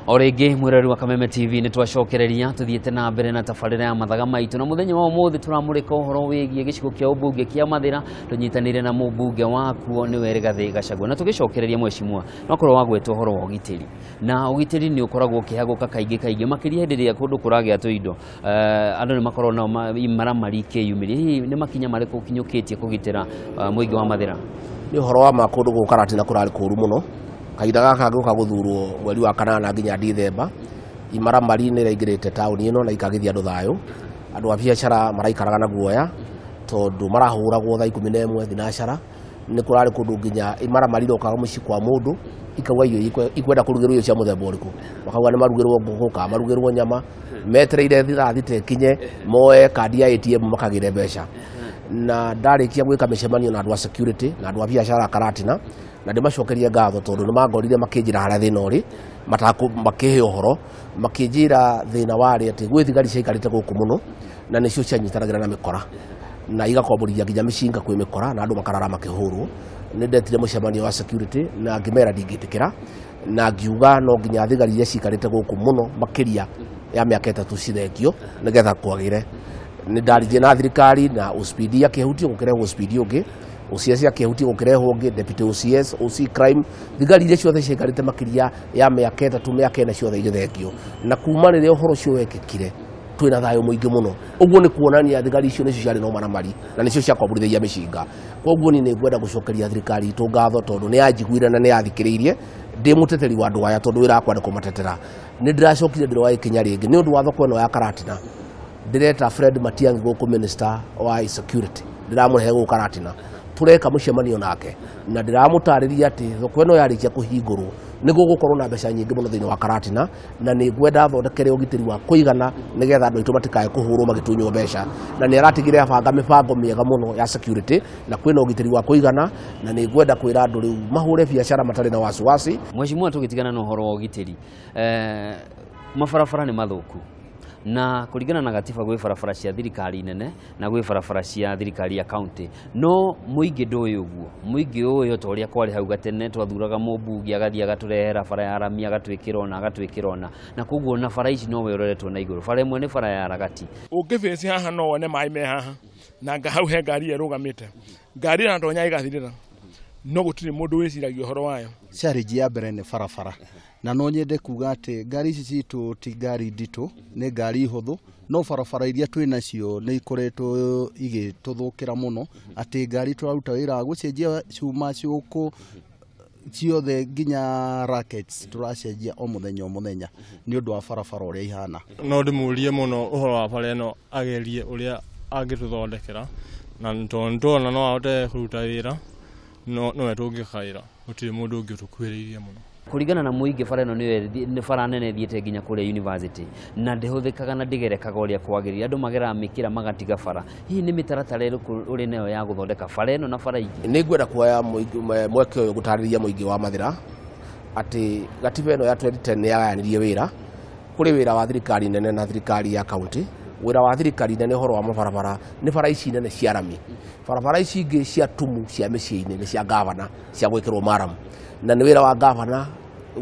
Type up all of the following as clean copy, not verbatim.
Orege mwirari wa Kameme TV ni twacokereria tuthiete na mbere na tabarira ya Mathaga Maitu na muthenya wa umuthi turamurika uhoro wigie gicigo kia ubunge kia Mathira tunyitanire na mumbunge wakuo ni Rigathi Gachagua na tugicokereria mweshimwa no korwo wagwetwo uhoro wa ugitiri na ugitiri ni ukoragwo ukihaguka kaingi makiria hindi ria kundu kuragia tuindo andu ni makorwo na maramari kiyumiri hihi ni makinya mariko ukinyukitie kugitira muingi wa Mathira ni uhoro wa makundu gukarati na kurari kuru muno kaida gaka guka guthurwo mweri wa kanana nginya Dithemba imaramari ni raigirite tauni ino na ikagithia andu thayo andu a biacara maraikaraga na guoya tondu marahuragwo thaa 11 thinacara ni kurari kundu nginya imaramari rokaga muci kwa mundu ikauga iyo ikwenda kurugirwo iyo cia muthemba uriku makauga ni marugirwo nguka marugirwo nyama metreire thirathi tekinye moe kandi ya ATM makagire mbeca na ndarikia gwika micemanio na andu a security na andu a biacara karatina na ndimacokeria ngatho tondu ni mangorire makinjira haria thina uri makihe uhoro makinjira thina wari ati gwi thigari ciaikarite guku muno na nicio cianyitanagira na mikora na igakomboria nginya micinga kwi mikora na andu makarara makihurwo ni ndetire mucemanio wa security na ngimera ndingitikira na ngiuga no nginya thigari iria ciikarite guku muno makiria ya miaka 3 cithengio nigetha kwagire ni ndarije na thirikari na uspidi akihutio gukirehwo uspidi ungi OCS akihutio gukirehwo ungi deputy OCS OC crime thigari iria ciothe ciikarite makiria ya miaka 3 miaka 4 ciothe igithengio na kuma riria uhoro cio wekikire twina thayo muingi muno uguo ni kuonania thigari icio nicio ciari no maramari na nicio ciakwamburithagia micinga koguo ni ngwenda gucokeria thirikari itu ngatho tondu ni yanjiguire na ni yathikiriirie ndi muteteri wa andu aya tondu wira kwenda kumatetera ni ndiracokire ndiro ikinya ringi ni undu wa thoko ino ya Karatina ndireta Fred Matiang'i guku minister wa security ndiramurihe guku Karatina tureka mucemanio nake na ndiramutariria ati thoko ino yarikia kuhingurwo ni gugukorwo na mbeca nyingi muno thiini wa Karatina na ni ngwenda thondekere ugitiri wa kuigana nigetha andu aitu matikae kuhurwo magitunywo mbeca na ni aratigire abanga mibango miega muno ya security na kwina ugitiri wa kuigana na ni ngwenda kwira andu riu mahure biacara matari na wasiwasi mweshimwa tugitigana na uhoro wa ugitiri mabarabara ni mathuku na kuringana na gatiba gwi barabara cia thirikari nene na gwi barabara cia thirikari ya county no muingi ndoy uguo muingi uyo toria kwari hau gatene twathuraga mumbunge agathia gaturehera bara ya arami agatwikirona na kuguo na bara ici no we uroretwo na iguru bara imwe ni bara ya Ragati ungifeci haha no wone mai me haha na ngahau he ngari erugamite ngari na ndonya igathirira no gutiri mundu wiciragia horo wayo challenge ya mbere ni barabara na no nyende kuga ati ngari ici citu ti ngari ndito ni ngari huthu no barabara iria twina cio ni ikoretwo igituthukira muno ati ngari turaruta wira gucenjia cuma ciuku ciothe nginya rackets turacenjia o muthenya ni undu wa barabara uria ihana no ndimurie muno uhoro wa bara ino agerie uria angituthondekera na tondu no ahote kuruta wira no etungikaira gutiri mundu ungi utukwiririe muno kuringana na muingi bara ino ni bara nene thiete nginya kule university na ndihuthikaga na ndigerekaga uria kwagirira andu magera mikira magatiga bara hihi ni mitaratara iriku uri nayo ya guthondeka bara ino na bara ingi ni ngwenda kuoya mweke uyu gutariria muingi wa Mathira ati gatiba ino ya 2010 ni yagayanirie wira kuri wira wa thirikari nene na thirikari ya county wira wa thirikari nene horo wa mabarabara ni bara ici nene cia rami barabara ici ingi cia tumu cia miciini ni cia gavana cia gwikirwo maram na ni wira wa gavana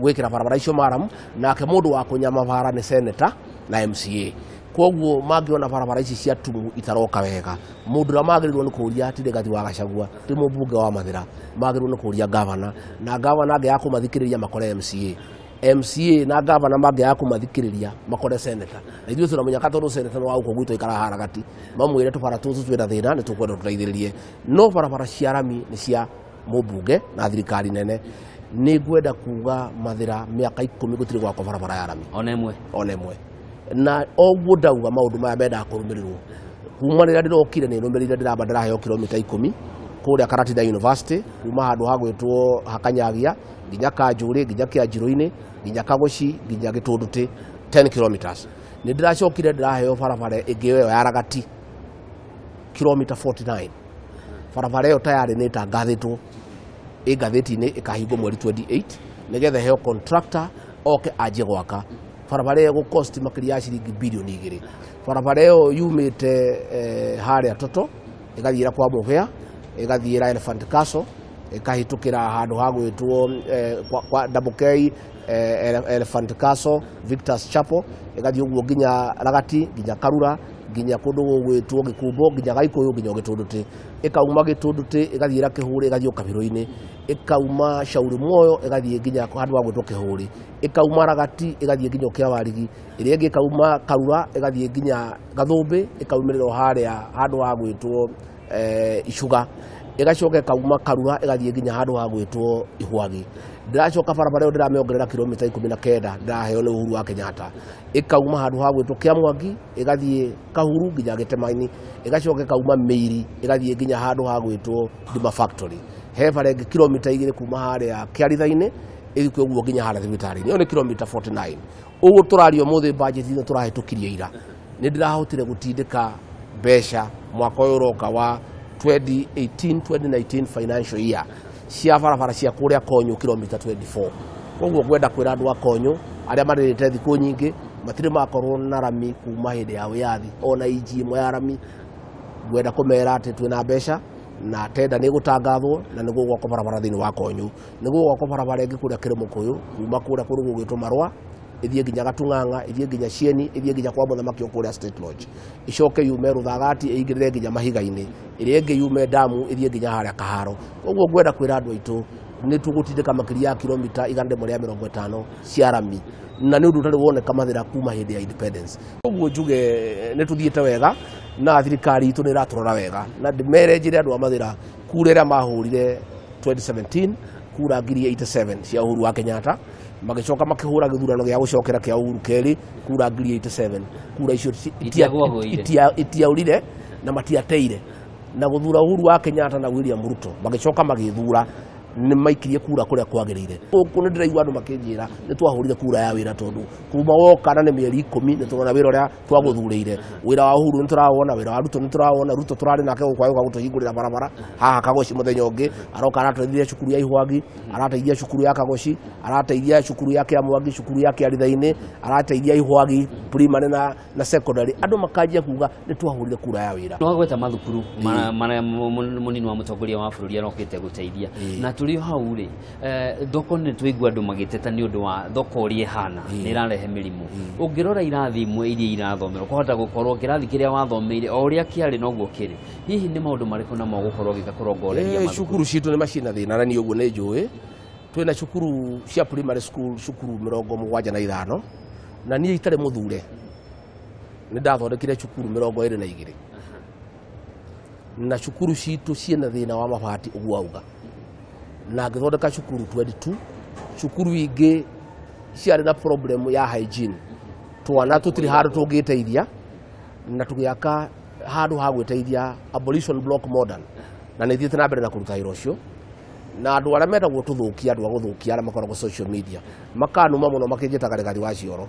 gwikira barabara icio maram nake mundu wa kunyama bara ni senator na MCA koguo mangiona barabara ici cia tumu itaroka wega mundu ra magirirwo ni kuria ti Rigathi wa Gachagua ti mumbunge wa Mathira magirirwo ni kuria gavana na gavana ange ya kumathikiriria makore MCA na gavana mange ya kumathikiriria makore senator na ithuĩ turamenya katondu senator wa uko gwitũ ikara ha Ragati mamwire tubara tũtũ twĩna thĩna nĩ tũkwenda tũteithĩrĩrie no barabara cia rami nĩ cia mumbunge na thirikari nene ni ngwenda kuga Mathira miaka 10 gutiri gwako barabara ya rami onemwe na oguo ndauga maundu maya menda kurumirirwo kuma rĩrĩa ndĩrokire nĩ nũmĩrĩire ndĩramba ndĩraheo kilomita 10 kũrĩa Karatina University kuma handũ hagwĩtwo Hakanyagia nginya Kanjũri nginya Kĩanjĩrũ-inĩ nginya Kagoci nginya Gĩtũndũtĩ 10 kilometers nĩ ndĩracokire ndĩraheo barabara ĩngĩ ĩyo ya Ragati kilomita 49 barabara ĩyo tayari nĩ ĩtangathĩtwo ngathĩti-inĩ ĩkahingwo mweri 28 nĩgetha heo contractor oke anjie gwaka. Barabara ĩyo gũcost makĩria ya ciringi bilioni 2. Barabara ĩyo yumĩte harĩa Toto ĩgathiĩra kwa Mũhĩa ĩgathiĩra Elephant Castle ĩkahĩtũkĩra handũ ha gwĩtwo kwa Double K Elephant Castle Victor's Chapel ĩgathiĩ ũguo nginya Ragati nginya Karura nginya kũndũ gwĩtwo Gĩkumbo nginya Gaikũyũ nginya Gĩtũndũtĩ ĩkauma Gĩtũndũtĩ ĩgathiĩra Kĩhũrĩ ĩgathiĩ Kabirũ-inĩ ĩkauma Shauri Muoyo ĩgathiĩ nginya handũ ha gwĩtwo Kĩhũrĩ ĩkauma Ragati ĩgathiĩ nginya Kĩawarigi ĩrĩa ĩngĩ ĩkauma Karura ĩgathiĩ nginya Gathũmbĩ ĩkaumĩrĩra harĩa handũ ha gwĩtwo Icuga ĩgacoka ĩkauma Karura ĩgathiĩ nginya handũ ha gwĩtwo Ihwagi. Ndĩracoka barabara ĩyo ndĩramĩongerera kilomita 19 ndĩraheo nĩ Uhuru wa Kenyatta ĩkauma handũ ha gwĩtwo Kĩamwangi ĩgathiĩ Kahuru nginya Gĩtema-inĩ ĩgacoka ĩkauma Mĩiri ĩgathiĩ nginya handũ ha gwĩtwo Dima Factory. He bara ĩngĩ kilomita 2 kuma harĩa Kĩaritha-inĩ ĩgĩkwo ũguo nginya harĩa thibitarĩ-inĩ. Ĩyo nĩ kilomita 49. Ũguo tũrario mũthĩ budget-inĩ tũrahĩtũkirie ira. Nĩ ndĩrahotire gũtindĩka mbeca mwaka ũyũ ũroka wa 2018-2019 financial year cia barabara cia kũrĩa Konyo kilomita 24. Koguo gwenda kwĩra andũ a Konyo arĩa marĩte thikũ nyingĩ matirĩ makorwo na rami kuma hĩndĩ ya wĩyathi ona inji ĩmwe ya rami. Gwenda kũmera atĩ twĩna mbeca na tenda nĩ gũtangathwo na nĩ gũgwakwo barabara thĩinĩ wa Konyo. Nĩ gũgwakwo barabara ĩngĩ kũrĩa Kĩrĩmũkũyũ kuma kũrĩa kũrĩa gũgwĩtwo Marũa ĩthiĩ nginya Gatung'ang'a ĩthiĩ nginya Cieni ĩthiĩ nginya kwa Mũthamaki kũrĩa State Lodge icoke yume Rũthagati ĩingĩrĩre nginya Mahiga-inĩ ĩrĩa ĩngĩ yume Damu ĩthiĩ nginya harĩa Kaharo. Ũguo ngwenda kwĩra andũ aitũ nĩ tũgũtindĩka makĩria ya kilomita 150 cia rami na nĩ ũndũ ũtarĩ woneka Mathira kuma hĩndĩ ya independence. Ũguo njuge nĩ tũthiĩte wega na thirikari itũ nĩ ĩratũrora wega na ndĩmere njĩre andũ a Mathira kura ĩrĩa mahũrire 2017 kura 87 cia Uhuru wa Kenyatta magĩcoka makĩhũra gĩthurano gĩa gũcokera kĩa Uhuru kerĩ kura 87. Kura icio itiaurire na matiateire na gũthura Uhuru wa Kenyatta na William Ruto magĩcoka magĩthura nĩ maikirie kura kũrĩa kwagĩrĩire. Gũkũ nĩ ndĩraigua andũ makĩnjĩra nĩ twahũrire kura ya wĩra tondũ kuma woka na nĩ mĩeri 10 nĩ tũrona wĩra ũrĩa twagũthurĩire. Wĩra wa Uhuru nĩ tũrawona, wĩra wa Ruto nĩ tũrawona. Ruto tũrarĩ nake gũkwaga gũtũhingũrĩra barabara haha Kagoci mũthenya ũngĩ aroka arateithia cukuru ya Ihwagi, arateithia cukuru ya Kagoci, arateithia cukuru ya Kĩamwangi, cukuru ya Kĩaritha-inĩ, arateithia Ihwagi primary na secondary. Andũ makanjia kuga nĩ twahũrire kura ya wĩra. No gweta mathukuru marĩa mũnini wa mũtongoria wa bũrũri arokĩte gũteithia na tũrĩ hau rĩ thoko nĩ tũigua andũ magĩteta nĩ ũndũ wa thoko ũrĩa ĩhana nĩ ĩrarehe mĩrimũ. Ũngĩrora irathi imwe iria irathomerwo kũhota gũkorwo kĩrathi kĩrĩa wathomeire o ũrĩa kĩarĩ noguo kĩrĩ. Hihi nĩ maũndũ marĩkũ na mogũkorwo gĩka kũrongoreria mathukuru? Cukuru citũ nĩ macina thĩna na niĩ ũguo nĩ njũĩ. Twĩna cukuru cia primary school cukuru 75 na niĩ itarĩ mũthure nĩ ndathondekire cukuru 22 na cukuru citũ ciĩna thĩna wa mabati ũguo auga na ngĩthondeka cukuru 22. Cukuru ingĩ ciarĩ na problem ya hygiene twana tũtirĩ handũ tũngĩteithia na tũgĩaka handũ ha gwĩteithia abolition block modern na nĩ thiĩte na mbere na kũruta wĩra ũcio. Na andũ arĩa metagwo tũthũkia andũ a gũthũkia arĩa makoragwo social media makanuma mũno makĩnjĩtaga Rigathi wa Cioro.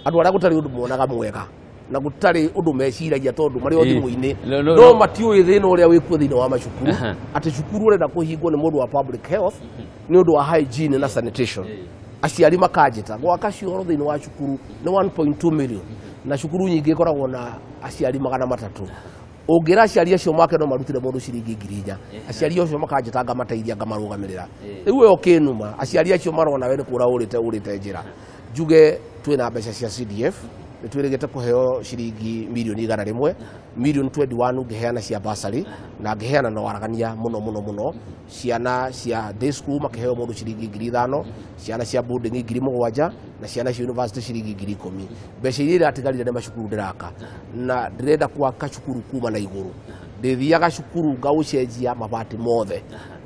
Andũ arĩa gũtarĩ ũndũ monaga mwega na gũtarĩ ũndũ meciragia tondũ marĩ o thimũ-inĩ no matiũĩ thĩna ũrĩa wĩkuo thĩinĩ wa macukuru atĩ cukuru ũrenda kũhingwo nĩ mũndũ wa public health nĩ ũndũ wa hygiene na sanitation. Aciari makanjĩta gwaka cioro thĩinĩ wa cukuru nĩ 1.2 million na cukuru nyingĩ ikoragwo na aciari 300. Ũngĩra aciari acio make no marutire mũndũ ciringi 4,000. Aciari acio makanjĩta ngamateithia ngamarũgamĩrĩra. Rĩu ĩyo kĩnuma aciari acio marona we nĩ kũra ũrĩte njĩra. Njuge twĩna mbeca cia CDF nĩ twĩrĩgĩte kũheo ciringi milioni 100, milioni 21 ngĩheana cia bursary na ngĩheana na waragania mũno. Ciana cia day school makĩheo mũndũ ciringi 5,000, ciana cia boarding 7,000 na ciana cia university ciringi 10,000. Mbeca iria iratigarire nĩ macukuru ndĩraka na ndĩrenda gwaka cukuru kuma na igũrũ. Ndĩthiaga cukuru ngaũcenjia mabati mothe.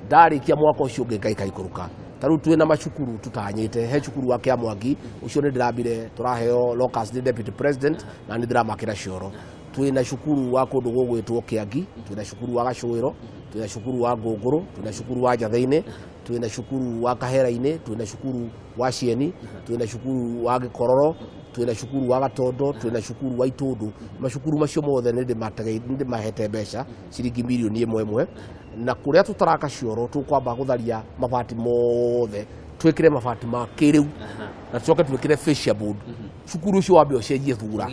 Ndarĩkia mwaka ũcio ũngĩ ngaikũrũka. Taru twĩna macukuru tutanyĩte. He cukuru wa Kĩamwangi ũcio nĩ ndĩrambire tũraheo locus nĩ deputy president na nĩ ndĩramakĩra cioro. Twĩna cukuru wa kũndũ gũgwĩtwo Kĩangi, twĩna cukuru wa Gacũĩro, twĩna cukuru wa Ngũngũrũ, twĩna cukuru wa Njathĩ-inĩ, twĩna cukuru wa Kahera-inĩ, twĩna cukuru wa Cieni, twĩna cukuru wa Gĩkororo, twĩna cukuru wa Gatondo, twĩna cukuru wa Itũndũ. Macukuru macio mothe nĩ ndĩmahete mbeca ciringi milioni 1 na kuria tutaraka cioro tukwamba gutharia mabati mothe twikire mabati ma kiriu na tucoke twikire fascia board cukuru ucio wambe ucenjie thura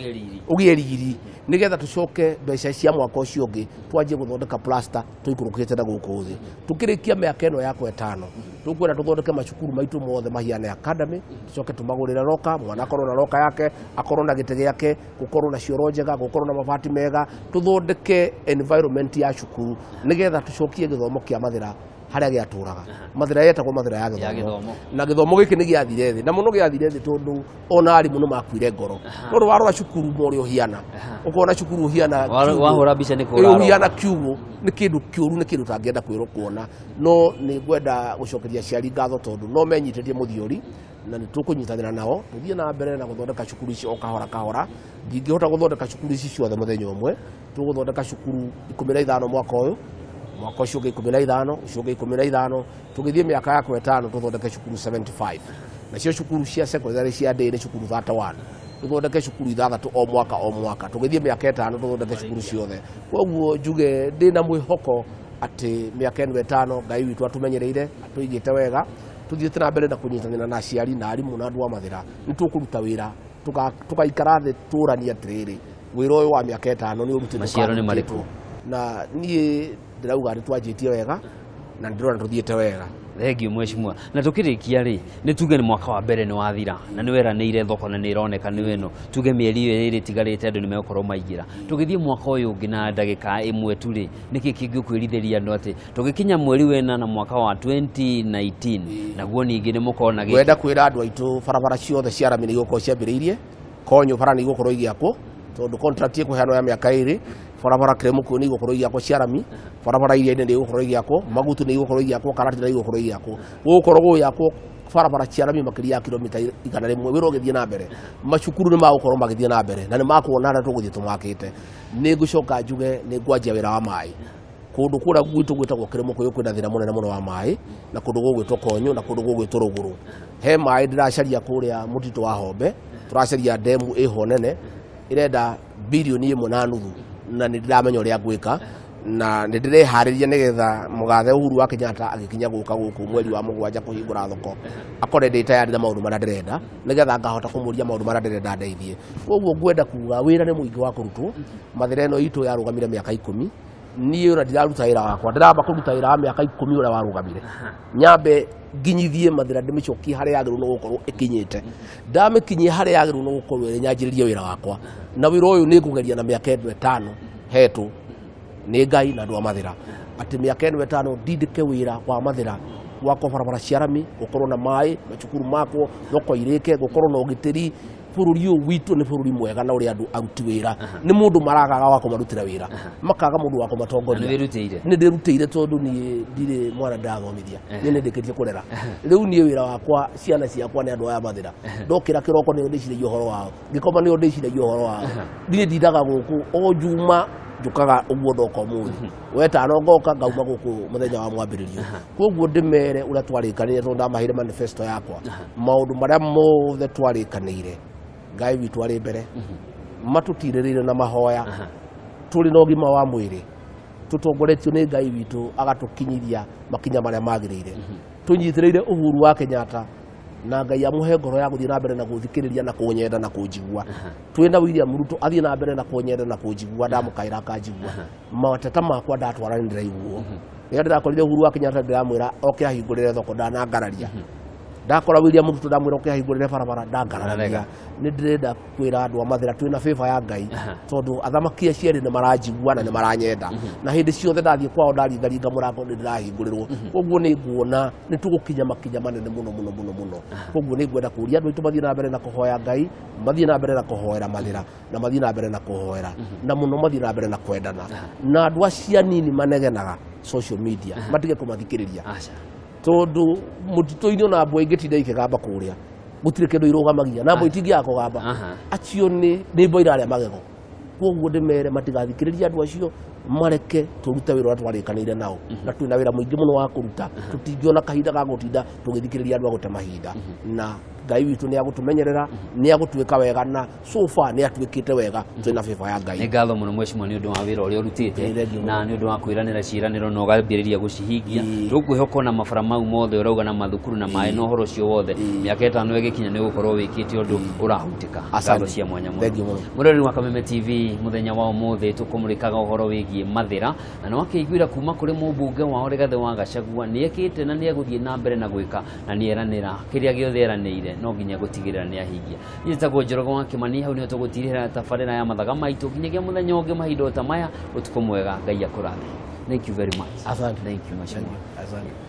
ugie riri nigetha tucoke mbeca cia mwaka ucio ungi twanjie guthondeka plaster tuikurukite na guku thi tukirikia miaka ino yakwa 5 tukwenda tuthondeke macukuru maitu mothe mahiane academy tucoke tumagurire roka mwana akorwo na roka yake akorwo na gite giake gukorwo na cioro njega gukorwo na mabati mega tuthondeke environment ya cukuru nigetha tucokie githomo kia Mathira haria giaturaga Mathira yetagwo Mathira ya githomo na githomo giki ni giathire thi na muno giathire thi tondu ona ari muno makwire ngoro tondu warora cukuru mori uhiana ukona cukuru uhiana wahura mbica ni kuraro uhiana kiugo ni kindu kiuru ni kindu tangienda kwiro kuona no ni gwenda gucokeria ciari ngatho tondu no menyitirie muthiori na ni tukunyitanira nao tuthie na mbere na guthondeka cukuru ici o kahora kahora ndingihota guthondeka cukuru ici ciothe muthenya umwe tuguthondeka cukuru 15 mwaka uyu mwaka ucio 15 ucio 15 tugithie miaka yakwa 5 tuthondeke cukuru 75 na cio cukuru cia secondary cia ndini cukuru 31 tuthondeke cukuru 3 o mwaka tugithie miaka 5 tuthondeke cukuru ciothe koguo njuge ndina mwihoko ati miaka 5 Ngai witu atumenyereire atuigite wega tuthiete na mbere na kunyitanira na aciari na arimu na andu a Mathira nitukuruta wira tukaikara thi turania atiriri wira uyu wa miaka 5 ni urutire maciaro ni mariku na nie ndirauga ati twanjitie wega na ndirona tuthiete wega Thengio mheshimiwa na tukirikia ri ni tuge ni mwaka wa mbere ni wathira na ni weranire thoko na ni ironeka ni weno tuge mieri iri tigarite andu ni mekorwo maingira tugithie mwaka uyu ungi na ndagika imwe tu ri niki kingikwirithiria andu ati tugikinya mweri wena na mwaka wa 2019 naguo ningi ni mukona gi wenda kwira andu aitu barabara ciothe cia rami ni gukorwo ciambiriirie konyo bara ni gukorwo igiakwo tondu contract ikuheanwo ya miaka 2 barabara Kremuku ni gukorwo igiakwo cia rami barabara iria ni gukorwo igiakwo magutu ni gukorwo igiakwo karati ni gukorwo igiakwo gukorwo gugiakwo barabara cia rami makiria kilomita 100 wiro githie na mbere macukuru ni magukorwo magithie na mbere na ni makuona na tuguthie tumakite ni gucoka njuge ni ngwanjia wira wa mai kundu kura gwitu gwitagwo Kremuku yo kwina thina munene muno wa mai na kundu gugwitwo konyo na kundu gugwitwo ruguru he mai ndiracaria kuria mutito wa hombe turacaria demu ihonene irenda bilioni 1.5 na ndiramenya uria gwika na ndirehariria nigetha mugathe Uhuru wa Kenyatta agikinya guka guku mweri wa 7 kuhingura thoko akore ndita yari na maundu maria ndirenda nigetha ngahota kumuria maundu maria ndirenda ndeithie koguo ngwenda kuga wira ni muingi wa kurutwo Mathira eno itu yarugamire miaka 10 nie ura ndiraruta wira wakwa ndiramba kuruta wira wa miaka 10 uria warugamire nyambe nginyithie Mathira ndimicokie haria yagiru no gukorwo ikinyite ndamikinyie haria yagiru no gukorwo nyanjiririe wira wakwa na wira uyu ni ngugeria na miaka 5 hetu ni Ngai na andu a Mathira ati miaka 5 ndindike wira wa Mathira wako barabara cia rami gukorwo na mai macukuru makwo thoko irike gukorwo na ugitiri bururi uyu witu ni bururi mwega na uri andu aruti wira ni mundu maragaga wako marutira wira makaga mundu wako matongoria ni ndirutire tondu ni ndire mwana ndathomithia ni ndikitie kurera riu ni wira wakwa ciana ciakwa ni andu aya Mathira ndokira kiroko ni ndiciragia uhoro wao ngikoma ni ndiciragia uhoro wao ndire ndindaga guku o juma njukaga uguo thoko muthi wetano ngoka ngauma guku muthenya wa mwambiririo koguo ndimere uria twarikanire tondu ndamahire manifesto yakwa maundu maria mothe twarikanire Ngai witu ari mbere matutiririire na mahoya turi na ugima wa mwiri tutongoretio ni Ngai witu agatukinyithia makinya maria magirire tunyitiriire Uhuru wa Kenyatta na Ngai amuhe ngoro ya guthii na mbere na guthikiriria na kunyenda na kunjigua twina William Ruto athii na mbere na kunyenda na kunjigua ndamukaira kanjigua mateta makwa ndatwara ni ndiraiguo ni ndirakorire Uhuru wa Kenyatta ndiramwira oke ahingurire thoko ndanangararia ndakora William Ruto ndamwira oke ahingurire barabara ndangararia ni ndirenda kwira andu a Mathira twina favor ya Ngai tondu athamaki aciari ni maranjigua na ni maranyenda na hindi ciothe ndathie kwao ndaringaringa murango ni ndirahingurirwo koguo ni nguona ni tugukinya makinya manene muno muno muno muno koguo ni ngwenda kuria andu mathie na mbere na kuhoya Ngai mathie na mbere na kuhoera Mathira na mathie na mbere na kuhoera na muno mathie na mbere na kwendana na andu acia nini manegenaga social media matige kumathikiriria tondu mutito-ini ona mbo ingitinde ikigamba kuria gutire kindu irugamagia na mbo itingi yakugamba acio ni mbo iraria magego koguo ndimere matigathikiriria andu acio mareke turute wira uria twarikanire nao na twina wira muingi muno wa kuruta tutingiona kahinda ga gutinda tugithikiriria andu a gute mahinda na Ngai witũ nĩ agũtũmenyerera nĩ agũtuĩka wega na so far nĩ atuĩkĩte wega twĩna favor ya Ngai. Nĩ ngatho mũno mheshimiwa nĩ ũndũ wa wĩra ũrĩa ũrutĩte na nĩ ũndũ wa kwĩranĩra ciĩranĩro na ũgambĩrĩria gũcihingia. Tũkwĩhoka na mabara mau mothe ũrauga na mathukuru na maĩ na ũhoro ũcio wothe mĩaka ĩtano ĩgĩkinya nĩ ũgũkorwo wĩkĩte ũndũ ũrahutĩka. Ngatho cia mwanya mũno. Mũrori wa Kameme TV mũthenya wa ũmũthĩ tũkũmũrĩkaga ũhoro wĩgiĩ Mathira na nĩ wakĩiguĩra kuma kũrĩ mũmbunge wao Rigathi wa Gachagua nĩ ekĩte na nĩ egũthiĩ na mbere na gwĩka na nĩ eranĩra kĩrĩa gĩothe eranĩire no nginya gũtigĩrĩra nĩ ahingia. Njĩtagwo Njoroge wa Kĩmani, hau nĩho tũgũtirĩra tabarĩra ya Mathaga Maitu nginyagia mũthenya ũngĩ mahinda ta maya. Ũtukũ mwega, Ngai akũrathime. Thank you very much. Asante. Thank you, Mheshimiwa. Asante.